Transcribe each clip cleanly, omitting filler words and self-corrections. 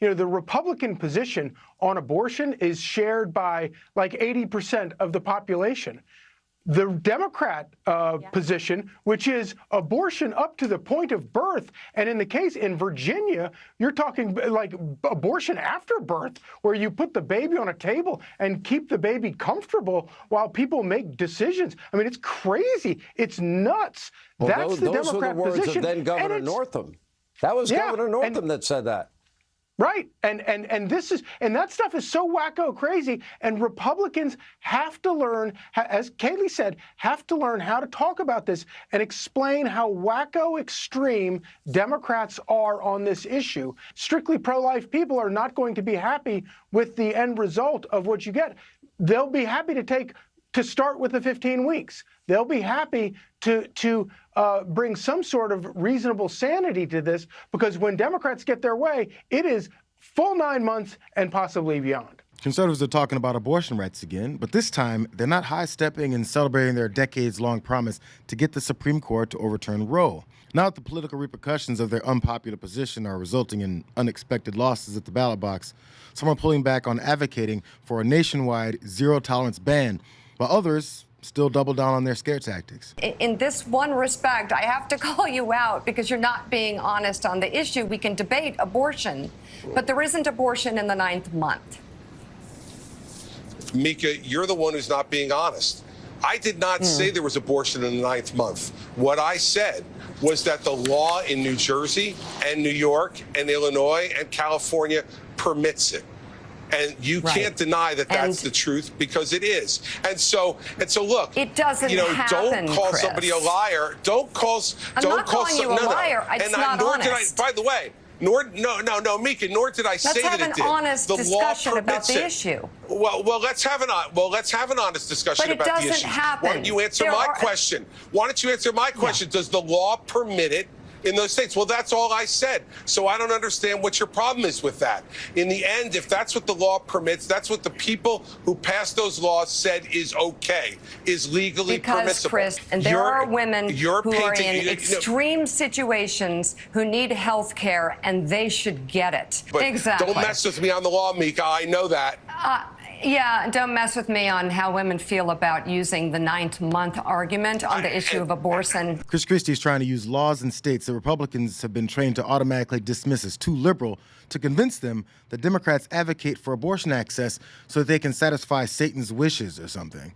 the Republican position on abortion is shared by like 80% of the population. The Democrat position, which is abortion up to the point of birth, and in the case in Virginia, you're talking like abortion after birth, where you put the baby on a table and keep the baby comfortable while people make decisions. I mean, it's crazy. It's nuts. Well, That's the those Democrat were the words position. of then Governor Northam. That was Governor Northam that said that. Right. And that stuff is so wacko crazy. And Republicans have to learn, as Kayleigh said, have to learn how to talk about this and explain how wacko extreme Democrats are on this issue. Strictly pro-life people are not going to be happy with the end result of what you get. They'll be happy to start with the 15 weeks. They'll be happy to bring some sort of reasonable sanity to this, because when Democrats get their way, it is full 9 months and possibly beyond. Conservatives are talking about abortion rights again, but this time they're not high-stepping and celebrating their decades-long promise to get the Supreme Court to overturn Roe. Now that the political repercussions of their unpopular position are resulting in unexpected losses at the ballot box, some are pulling back on advocating for a nationwide zero-tolerance ban, while others still double down on their scare tactics. In this one respect, I have to call you out because you're not being honest on the issue. We can debate abortion, but there isn't abortion in the 9th month. Mika, you're the one who's not being honest. I did not say there was abortion in the 9th month. What I said was that the law in New Jersey and New York and Illinois and California permits it. And you can't deny that that's the truth, because it is. And so look, it doesn't happen, don't call Chris. somebody a liar. Don't call. I'm don't not call calling you a liar. It's not nor honest. did I. By the way, Mika. Nor did I say that it did. Let's have an honest discussion about the issue. Well, let's have an honest discussion about the issue. But it doesn't happen. Why don't you answer my question? Why don't you answer my question? Does the law permit it in those states? Well, that's all I said. So I don't understand what your problem is with that. In the end, if that's what the law permits, that's what the people who passed those laws said is okay, is legally permissible. Chris, and there are women who are in extreme situations who need health care, and they should get it. But exactly. Don't mess with me on the law, Mika. I know that. Yeah, don't mess with me on how women feel about using the 9th month argument on the issue of abortion. Chris Christie's trying to use laws in states that Republicans have been trained to automatically dismiss as too liberal to convince them that Democrats advocate for abortion access so that they can satisfy Satan's wishes or something.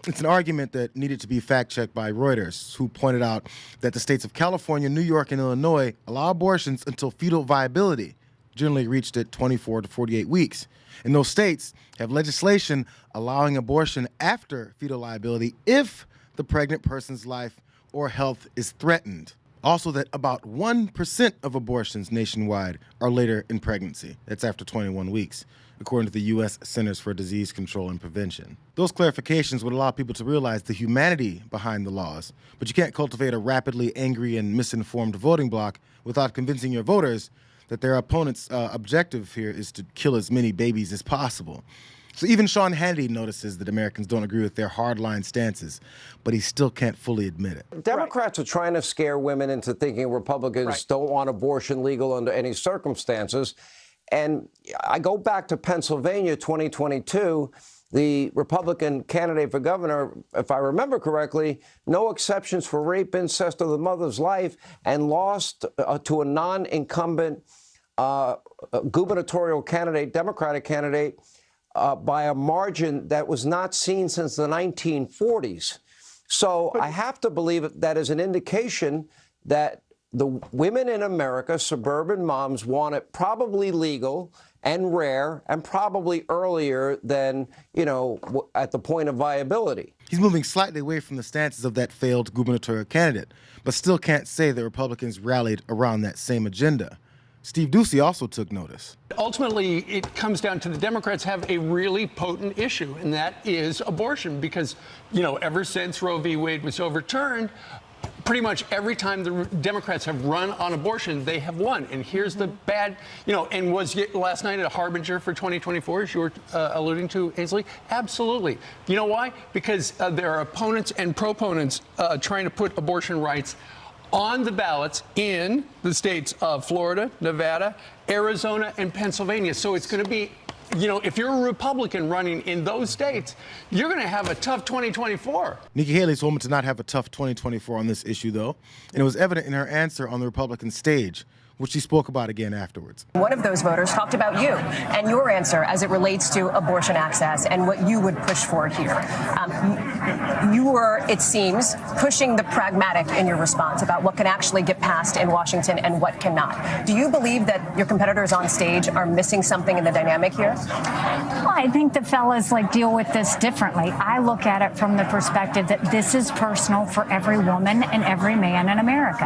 It's an argument that needed to be fact-checked by Reuters, who pointed out that the states of California, New York, and Illinois allow abortions until fetal viability, generally reached at 24 to 48 weeks. And those states have legislation allowing abortion after fetal viability if the pregnant person's life or health is threatened. Also, that about 1% of abortions nationwide are later in pregnancy. That's after 21 weeks, according to the U.S. Centers for Disease Control and Prevention. Those clarifications would allow people to realize the humanity behind the laws, but you can't cultivate a rapidly angry and misinformed voting bloc without convincing your voters that their opponent's objective here is to kill as many babies as possible. So even Sean Hannity notices that Americans don't agree with their hardline stances, but he still can't fully admit it. Democrats are trying to scare women into thinking Republicans don't want abortion legal under any circumstances. And I go back to Pennsylvania 2022. The Republican candidate for governor, if I remember correctly, no exceptions for rape, incest, or the mother's life, and lost to a non-incumbent gubernatorial candidate, Democratic candidate, by a margin that was not seen since the 1940s. So I have to believe that is an indication that the women in America, suburban moms, want it probably legal and rare and probably earlier than, at the point of viability. He's moving slightly away from the stances of that failed gubernatorial candidate, but still can't say that Republicans rallied around that same agenda. Steve Ducey also took notice. Ultimately, it comes down to the Democrats have a really potent issue, and that is abortion, because, ever since Roe v. Wade was overturned, pretty much every time the Democrats have run on abortion, they have won. And here's the bad, and was last night a harbinger for 2024, as you were alluding to, Ainsley? Absolutely. You know why? Because there are opponents and proponents trying to put abortion rights on the ballots in the states of Florida, Nevada, Arizona, and Pennsylvania. So it's going to be, if you're a Republican running in those states, you're going to have a tough 2024. Nikki Haley's woman to not have a tough 2024 on this issue, though, and it was evident in her answer on the Republican stage, which she spoke about again afterwards. One of those voters talked about you and your answer as it relates to abortion access and what you would push for here. You were, it seems, pushing the pragmatic in your response about what can actually get passed in Washington and what cannot. Do you believe that your competitors on stage are missing something in the dynamic here? Well, I think the fellas deal with this differently. I look at it from the perspective that this is personal for every woman and every man in America.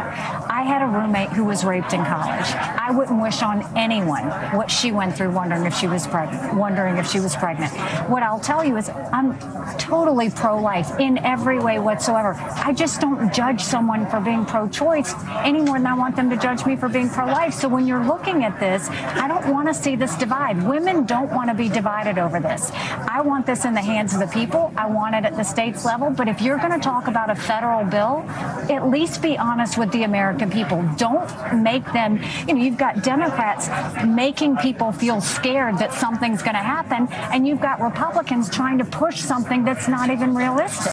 I had a roommate who was raped in college. I wouldn't wish on anyone what she went through wondering if she was pregnant. What I'll tell you is I'm totally pro-life in every way whatsoever. I just don't judge someone for being pro-choice any more than I want them to judge me for being pro-life. So when you're looking at this, I don't want to see this divide. Women don't want to be divided over this. I want this in the hands of the people. I want it at the states level. But if you're going to talk about a federal bill, at least be honest with the American people. Don't make them, you've got Democrats making people feel scared that something's going to happen, and you've got Republicans trying to push something that's not even realistic.